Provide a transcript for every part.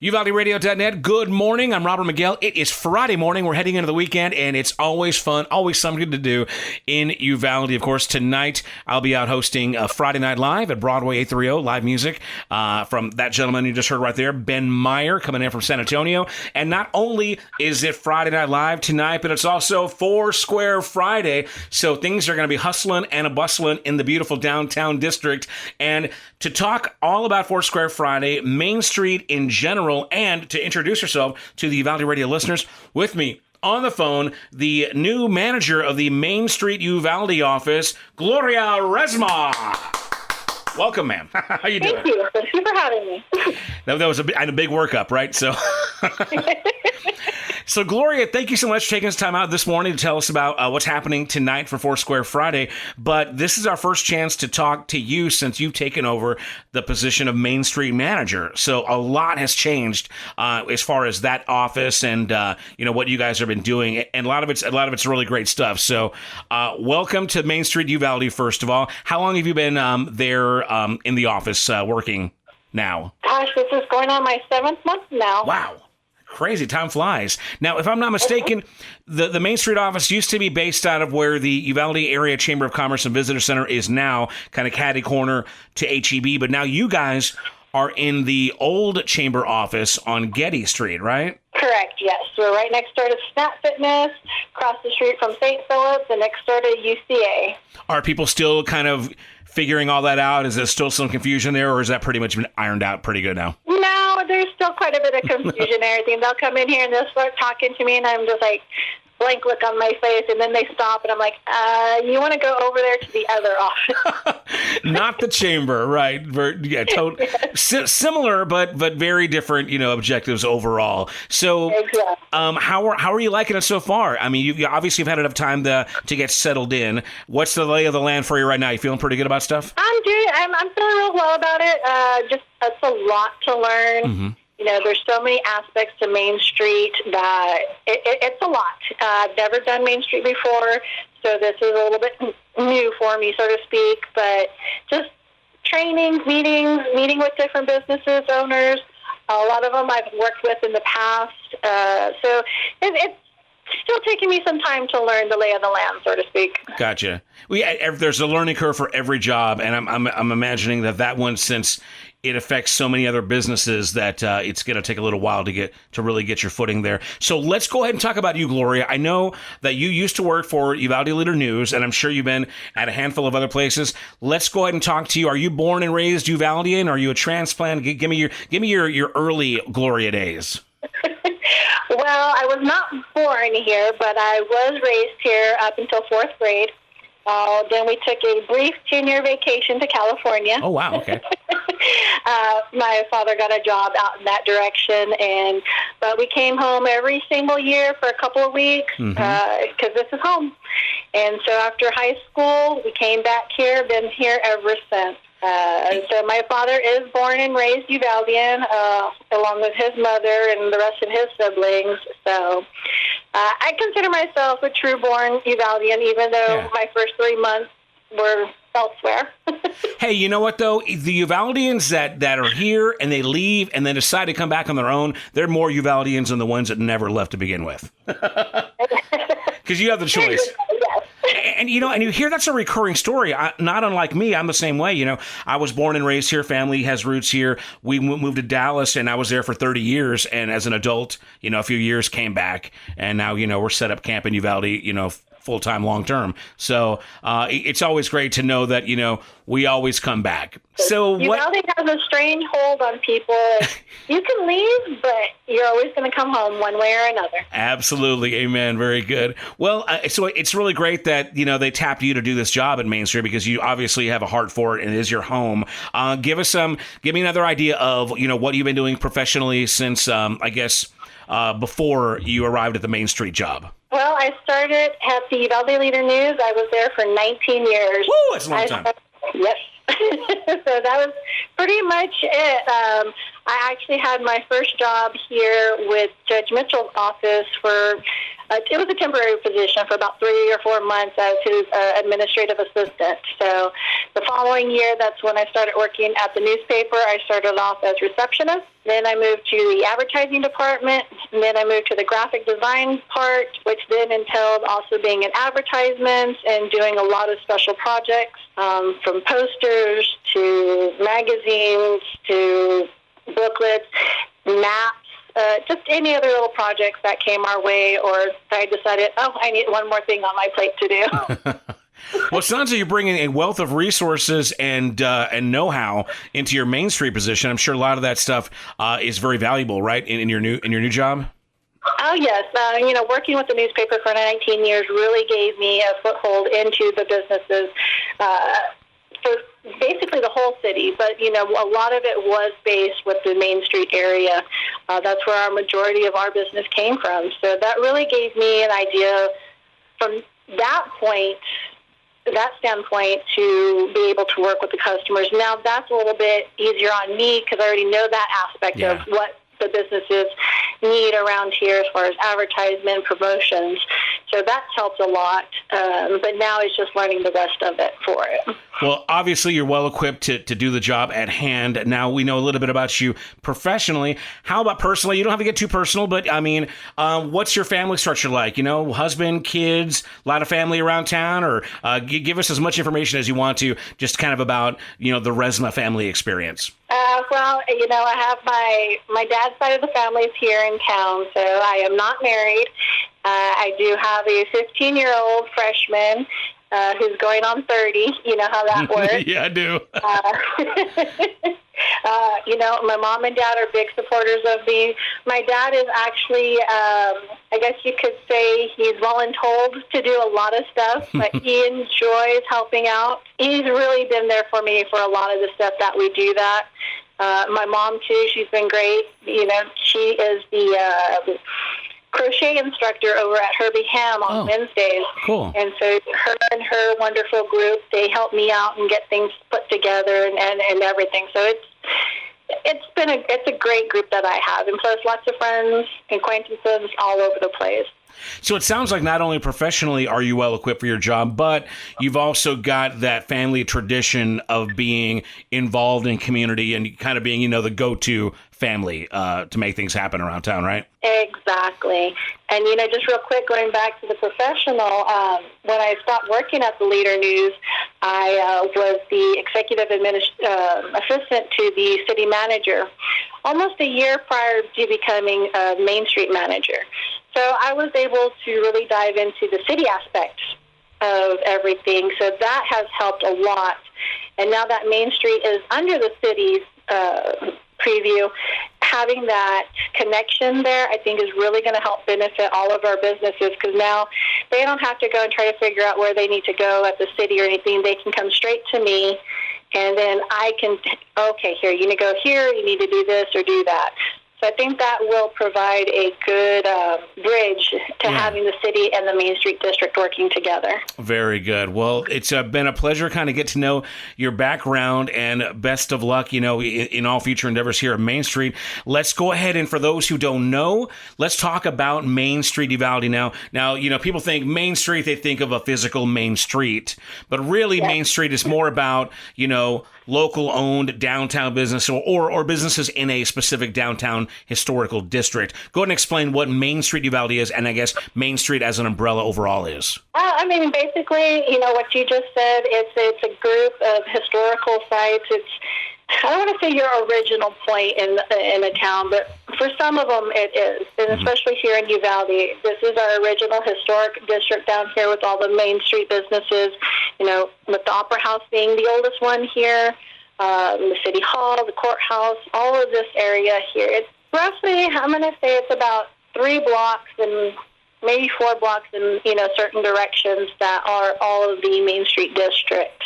UvaldeRadio.net. Good morning. I'm Robert Miguel. It is Friday morning. We're heading into the weekend, and it's always fun, always something to do in Uvalde. Of course, tonight I'll be out hosting Friday Night Live at Broadway 830, live music from that gentleman you just heard right there, Ben Meyer, coming in from San Antonio. And not only is it Friday Night Live tonight, but it's also Foursquare Friday. So things are going to be hustling and a bustling in the beautiful downtown district. And to talk all about Foursquare Friday, Main Street in general, and to introduce yourself to the Uvalde Radio listeners, with me on the phone, the new manager of the Main Street Uvalde office, Gloria Resma. Welcome, ma'am. How you doing? Thank you. Thank you for having me. That was a big workup, right? So, Gloria, thank you so much for taking us time out this morning to tell us about what's happening tonight for Foursquare Friday. But this is our first chance to talk to you since you've taken over the position of Main Street Manager. So a lot has changed as far as that office and what you guys have been doing, and a lot of it's really great stuff. So, welcome to Main Street Uvalde. First of all, how long have you been there in the office working now? Gosh, this is going on my 7th month now. Wow. Crazy. Time flies. Now, if I'm not mistaken, the Main Street office used to be based out of where the Uvalde Area Chamber of Commerce and Visitor Center is now, kind of catty corner to HEB. But now you guys are in the old chamber office on Getty Street, right? Correct, yes. We're right next door to Snap Fitness, across the street from St. Philip's, and next door to UCA. Are people still kind of figuring all that out? Is there still some confusion there, or is that pretty much been ironed out pretty good now? No, there's still quite a bit of confusion and everything. They'll come in here and they'll start talking to me, and I'm just like, blank look on my face, and then they stop, and I'm like, you want to go over there to the other office. Not the chamber, right? Similar, but very different, objectives overall. So, exactly. How are you liking it so far? I mean, you obviously have had enough time to get settled in. What's the lay of the land for you right now? You feeling pretty good about stuff? I'm feeling real well about it. Just it's a lot to learn. Mm-hmm. There's so many aspects to Main Street that it's a lot. I've never done Main Street before, so this is a little bit new for me, so to speak. But just trainings, meeting with different businesses, owners. A lot of them I've worked with in the past. So it's still taking me some time to learn the lay of the land, so to speak. Gotcha. There's a learning curve for every job, and I'm imagining that one, since it affects so many other businesses, that it's going to take a little while to really get your footing there. So let's go ahead and talk about you, Gloria. I know that you used to work for Uvalde Leader News, and I'm sure you've been at a handful of other places. Let's go ahead and talk to you. Are you born and raised Uvaldean? Are you a transplant? Give me your early Gloria days. Well, I was not born here, but I was raised here up until 4th grade. Then we took a brief 10-year vacation to California. Oh, wow, okay. My father got a job out in that direction, but we came home every single year for a couple of weeks because this is home. And so after high school, we came back here, been here ever since. So my father is born and raised Uvaldean, along with his mother and the rest of his siblings. So I consider myself a true-born Uvaldean, even though my first 3 months were elsewhere. Hey, you know what, though? The Uvaldeans that are here and they leave and then decide to come back on their own, they're more Uvaldeans than the ones that never left to begin with. Because you have the choice. And you hear that's a recurring story. Not unlike me, I'm the same way. I was born and raised here. Family has roots here. We moved to Dallas, and I was there for 30 years. And as an adult, a few years came back, and now we're set up camp in Uvalde, full-time, long-term. So it's always great to know that, we always come back. So Uvalde has a strange hold on people. You can leave, but you're always going to come home one way or another. Absolutely. Amen. Very good. Well, so it's really great that, they tapped you to do this job at Main Street, because you obviously have a heart for it and it is your home. Give me another idea of, what you've been doing professionally since, before you arrived at the Main Street job. Well, I started at the Uvalde Leader News. I was there for 19 years. Woo, that's a long time. Yes. So that was pretty much it. I actually had my first job here with Judge Mitchell's office for, it was a temporary position for about 3 or 4 months as his administrative assistant. So the following year, that's when I started working at the newspaper. I started off as receptionist, Then I moved to the advertising department. And then I moved to the graphic design part, which then entailed also being in advertisements and doing a lot of special projects, from posters to magazines to booklets, maps, just any other little projects that came our way, or I decided, I need one more thing on my plate to do. Well, it sounds like you're bringing a wealth of resources and know-how into your Main Street position. I'm sure a lot of that stuff is very valuable, right? In your new job. Oh yes, working with the newspaper for 19 years really gave me a foothold into the businesses for basically the whole city. But a lot of it was based with the Main Street area. That's where our majority of our business came from. So that really gave me an idea from that standpoint to be able to work with the customers. Now that's a little bit easier on me because I already know that aspect of what the businesses need around here as far as advertisement, promotions. So that's helped a lot. But now it's just learning the rest of it for it. Well, obviously you're well equipped to do the job at hand. Now we know a little bit about you professionally. How about personally? You don't have to get too personal, but I mean, what's your family structure like? Husband, kids, a lot of family around town, or give us as much information as you want to, just kind of about, the Resma family experience. I have my dad's side of the family is here in town, so I am not married. I do have a 15-year-old freshman who's going on 30. You know how that works. Yeah, I do. My mom and dad are big supporters of me. My dad is actually, I guess you could say he's voluntold to do a lot of stuff, but he enjoys helping out. He's really been there for me for a lot of the stuff that we do that. My mom, too, she's been great. She is the crochet instructor over at Herbie Ham on Wednesdays. Cool. And so her and her wonderful group, they help me out and get things put together and everything. So it's a great group that I have, and plus lots of friends, acquaintances all over the place. So it sounds like not only professionally are you well equipped for your job, but you've also got that family tradition of being involved in community and kind of being, the go-to family to make things happen around town, right? Exactly. And, just real quick, going back to the professional, when I stopped working at the Leader News, I was the executive assistant to the city manager almost a year prior to becoming a Main Street manager. So I was able to really dive into the city aspect of everything. So that has helped a lot. And now that Main Street is under the city's preview, having that connection there, I think, is really going to help benefit all of our businesses, because now they don't have to go and try to figure out where they need to go at the city or anything. They can come straight to me, and then I can, here, you need to go here, you need to do this or do that. So I think that will provide a good bridge to having the city and the Main Street District working together. Very good. Well, it's been a pleasure kind of get to know your background, and best of luck, in all future endeavors here at Main Street. Let's go ahead, and for those who don't know, let's talk about Main Street Uvalde now. Now, people think Main Street, they think of a physical Main Street, but really Main Street is more about, local-owned downtown business or businesses in a specific downtown historical district. Go ahead and explain what Main Street Uvalde is, and I guess Main Street as an umbrella overall is. Basically, what you just said, it's a group of historical sites. I don't want to say your original point in a town, but for some of them it is, and especially here in Uvalde. This is our original historic district down here with all the Main Street businesses, with the Opera House being the oldest one here, the City Hall, the courthouse, all of this area here. It's roughly, I'm going to say it's about 3 blocks and maybe 4 blocks in, certain directions that are all of the Main Street district.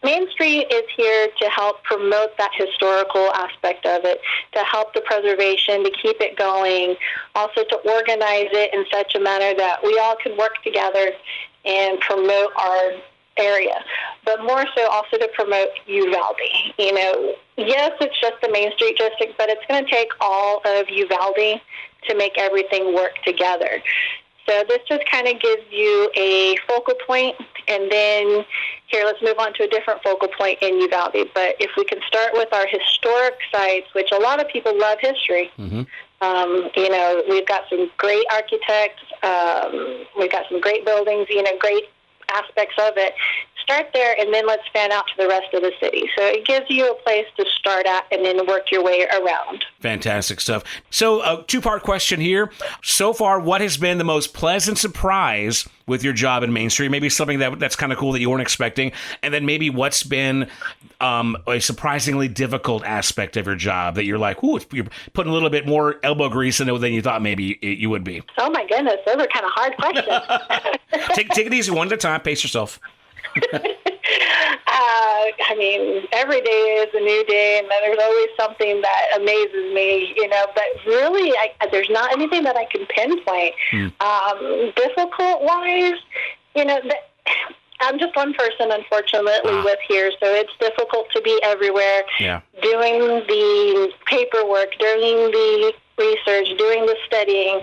Main Street is here to help promote that historical aspect of it, to help the preservation, to keep it going, also to organize it in such a manner that we all can work together and promote our area, but more so also to promote Uvalde. Yes, it's just the Main Street district, but it's going to take all of Uvalde to make everything work together. So this just kind of gives you a focal point, and then here, let's move on to a different focal point in Uvalde. But if we can start with our historic sites, which a lot of people love history. Mm-hmm. We've got some great architects. We've got some great buildings, great aspects of it. Start there, and then let's fan out to the rest of the city. So it gives you a place to start at and then work your way around. Fantastic stuff. So a two-part question here. So far, what has been the most pleasant surprise with your job in Main Street? Maybe something that's kind of cool that you weren't expecting. And then maybe what's been a surprisingly difficult aspect of your job that you're like, ooh, you're putting a little bit more elbow grease in it than you thought maybe you would be. Oh, my goodness. Those are kind of hard questions. Take it easy, one at a time. Pace yourself. Every day is a new day, and then there's always something that amazes me, but really, there's not anything that I can pinpoint. Difficult-wise, I'm just one person, unfortunately, with here, so it's difficult to be everywhere, doing the paperwork, doing the research, doing the studying.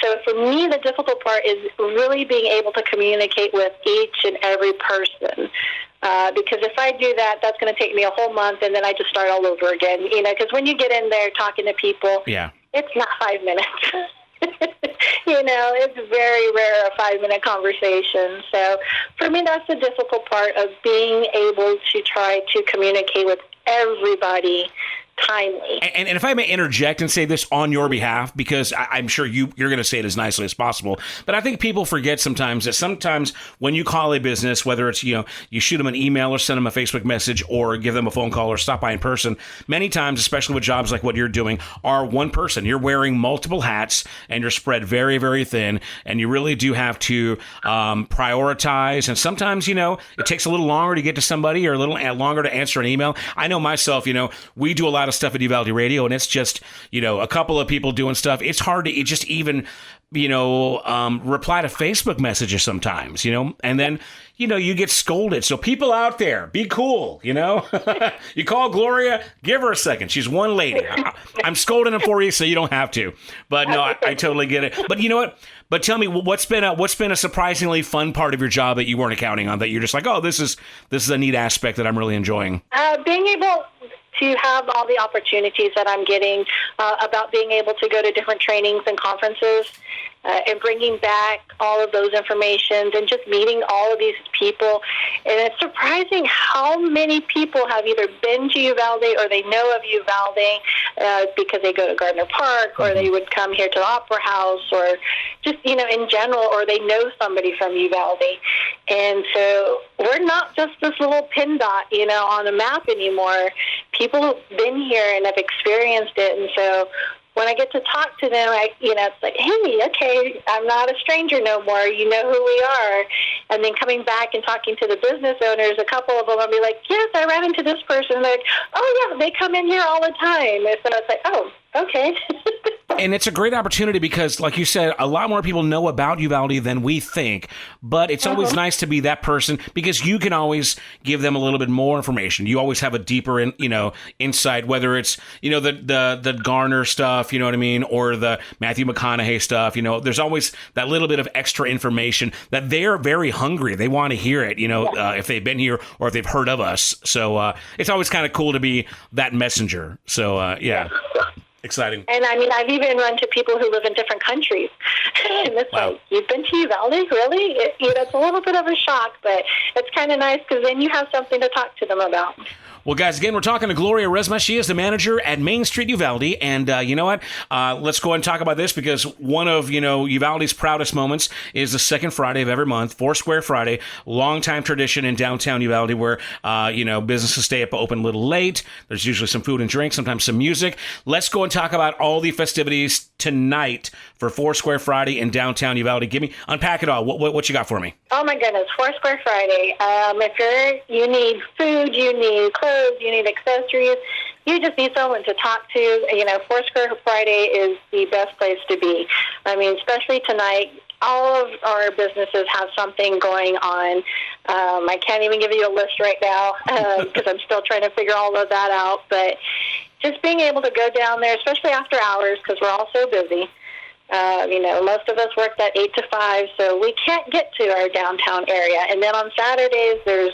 So for me, the difficult part is really being able to communicate with each and every person. Because if I do that, that's going to take me a whole month, and then I just start all over again. Because when you get in there talking to people, it's not 5 minutes. It's very rare a 5-minute conversation. So for me, that's the difficult part of being able to try to communicate with everybody timely. And if I may interject and say this on your behalf, because I'm sure you're going to say it as nicely as possible, but I think people forget sometimes that sometimes when you call a business, whether it's, you shoot them an email or send them a Facebook message or give them a phone call or stop by in person, many times, especially with jobs like what you're doing, are one person. You're wearing multiple hats and you're spread very, very thin, and you really do have to prioritize. And sometimes, it takes a little longer to get to somebody or a little longer to answer an email. I know myself, we do a lot of stuff at Uvalde Radio, and it's just, a couple of people doing stuff. It's hard to just even, reply to Facebook messages sometimes, and then, you get scolded. So people out there, be cool, You call Gloria, give her a second. She's one lady. I'm scolding her for you, so you don't have to. But no, I totally get it. But you know what? But tell me, what's been a surprisingly fun part of your job that you weren't counting on, that you're just like, oh, this is a neat aspect that I'm really enjoying? Being able to have all the opportunities that I'm getting, about being able to go to different trainings and conferences, and bringing back all of those informations and just meeting all of these people. And it's surprising how many people have either been to Uvalde or they know of Uvalde because they go to Gardner Park, or they would come here to the Opera House, or just, in general, or they know somebody from Uvalde. And so we're not just this little pin dot, on a map anymore. People have been here and have experienced it. And so when I get to talk to them, it's like, hey, okay, I'm not a stranger no more. You know who we are. And then coming back and talking to the business owners, a couple of them will be like, yes, I ran into this person. And they're like, oh, yeah, they come in here all the time. And so it's like, oh, okay. And it's a great opportunity because, like you said, a lot more people know about Uvalde than we think. But it's always nice to be that person because you can always give them a little bit more information. You always have a deeper, insight, whether it's, the Garner stuff, you know what I mean, or the Matthew McConaughey stuff. There's always that little bit of extra information that they're very hungry. They want to hear it, if they've been here or if they've heard of us. So it's always kind of cool to be that messenger. So, yeah. Exciting. And I've even run to people who live in different countries. And it's like, you've been to Uvalde? Really? It's a little bit of a shock, but it's kind of nice because then you have something to talk to them about. Well, guys, again, we're talking to Gloria Resma. She is the manager at Main Street Uvalde. And you know what? Let's go ahead and talk about this because one of, Uvalde's proudest moments is the second Friday of every month, Foursquare Friday, longtime tradition in downtown Uvalde where, businesses stay up open a little late. There's usually some food and drink, sometimes some music. Let's go and talk about all the festivities tonight for Foursquare Friday in downtown Uvalde. Unpack it all. What you got for me? Oh, my goodness. Foursquare Friday. If you need food, you need clothes, you need accessories, you just need someone to talk to. Foursquare Friday is the best place to be. Especially tonight, all of our businesses have something going on. I can't even give you a list right now because I'm still trying to figure all of that out. But just being able to go down there, especially after hours, because we're all so busy, Most of us work that 8 to 5, so we can't get to our downtown area. And then on Saturdays, there's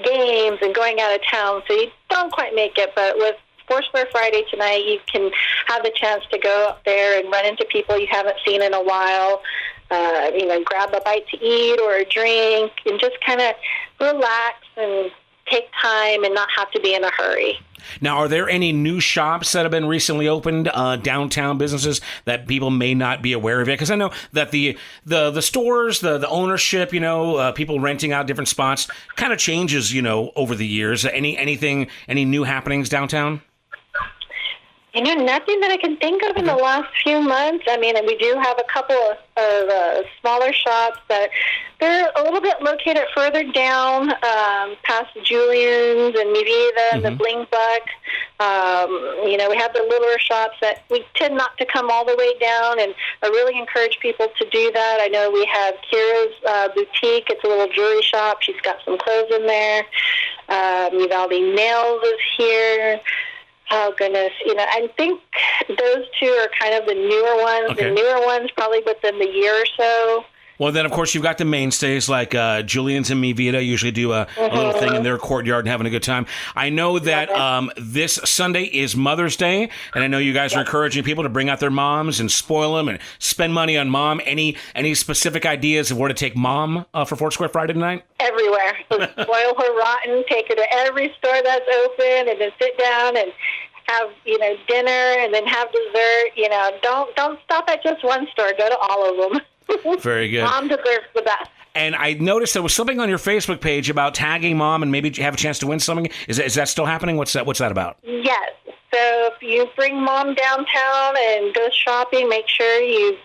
games and going out of town, so you don't quite make it. But with Foursquare Friday tonight, you can have the chance to go up there and run into people you haven't seen in a while. Grab a bite to eat or a drink and just kind of relax and take time and not have to be in a hurry. Now, are there any new shops that have been recently opened, downtown businesses that people may not be aware of yet? Because I know that the stores, the ownership, people renting out different spots kind of changes, over the years. Any new happenings downtown? Nothing that I can think of in the last few months. I mean, we do have a couple of smaller shops that they're a little bit located further down, past Julian's and Mivida and the Bling Buck. We have the littler shops that we tend not to come all the way down, and I really encourage people to do that. I know we have Kira's boutique. It's a little jewelry shop. She's got some clothes in there. Uvalde Nails is here. Oh, goodness. I think those two are kind of the newer ones. Okay. The newer ones probably within the year or so. Well, then, of course, you've got the mainstays like Julian's and Mivita usually do a little thing in their courtyard and having a good time. I know that this Sunday is Mother's Day, and I know you guys are encouraging people to bring out their moms and spoil them and spend money on mom. Any specific ideas of where to take mom for Foursquare Friday tonight? Everywhere. Spoil her rotten, take her to every store that's open, and then sit down and have, dinner and then have dessert. Don't stop at just one store. Go to all of them. Very good. Mom deserves the best. And I noticed there was something on your Facebook page about tagging mom and maybe have a chance to win something. Is that still happening? What's that about? Yes. So if you bring mom downtown and go shopping, make sure you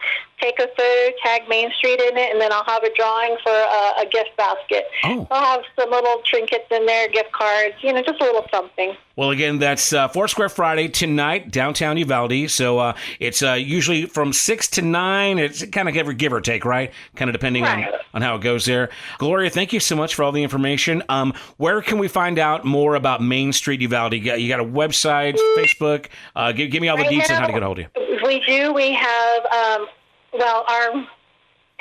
take a photo, tag Main Street in it, and then I'll have a drawing for a gift basket. Oh. I'll have some little trinkets in there, gift cards, just a little something. Well, again, that's Foursquare Friday tonight, downtown Uvalde. So it's usually from 6 to 9. It's kind of give or take, right? Kind of depending on how it goes there. Gloria, thank you so much for all the information. Where can we find out more about Main Street Uvalde? You got a website, Facebook? Give me all the details on how to get a hold of you. We do. We have... our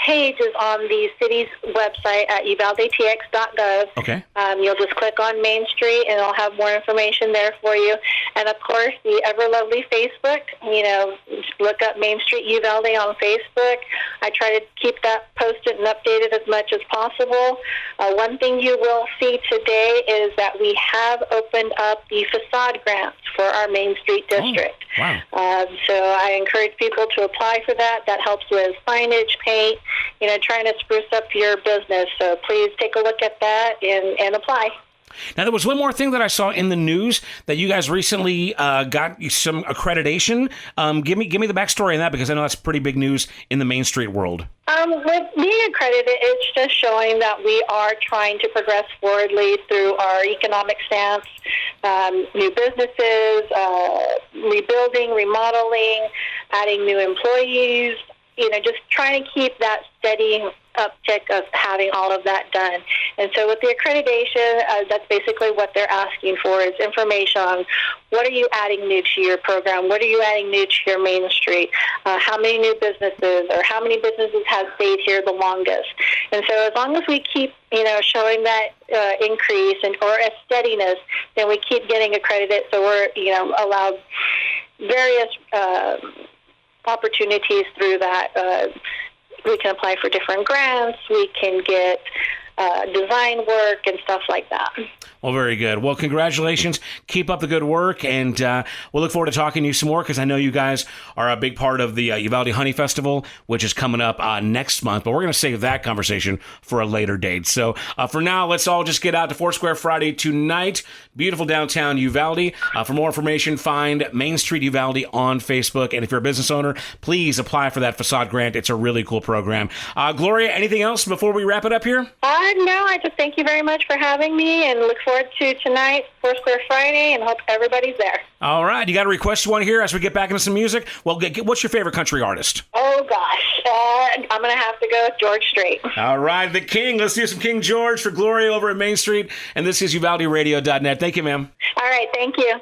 page is on the city's website at uvaldetx.gov. Okay. You'll just click on Main Street, and it'll have more information there for you. And, of course, the ever-lovely Facebook. Just look up Main Street Uvalde on Facebook. I try to keep that posted and updated as much as possible. One thing you will see today is that we have opened up the facade grants for our Main Street district. Oh, wow. So I encourage people to apply for that. That helps with signage, paint, trying to spruce up your business. So please take a look at that and apply. Now, there was one more thing that I saw in the news that you guys recently got some accreditation. Give me the backstory on that, because I know that's pretty big news in the Main Street world. With being accredited, it's just showing that we are trying to progress forwardly through our economic stance, new businesses, rebuilding, remodeling, adding new employees, just trying to keep that steady uptick of having all of that done. And so with the accreditation, that's basically what they're asking for, is information on what are you adding new to your program, what are you adding new to your Main Street, how many new businesses or how many businesses have stayed here the longest. And so as long as we keep, showing that increase or a steadiness, then we keep getting accredited, so we're, allowed various opportunities through that. We can apply for different grants. We can get design work and stuff like that. Well, very good. Well, congratulations. Keep up the good work, and we'll look forward to talking to you some more, because I know you guys are a big part of the Uvalde Honey Festival, which is coming up next month, but we're going to save that conversation for a later date. So for now, let's all just get out to Foursquare Friday tonight. Beautiful downtown Uvalde. For more information, find Main Street Uvalde on Facebook, and if you're a business owner, please apply for that facade grant. It's a really cool program. Gloria, anything else before we wrap it up here? No, I just thank you very much for having me, and look forward to tonight, Foursquare Friday, and hope everybody's there. All right. You got a request you want to hear as we get back into some music? Well, what's your favorite country artist? Oh, gosh. I'm going to have to go with George Strait. All right. The King. Let's do some King George for Gloria over at Main Street. And this is UvaldeRadio.net. Thank you, ma'am. All right. Thank you.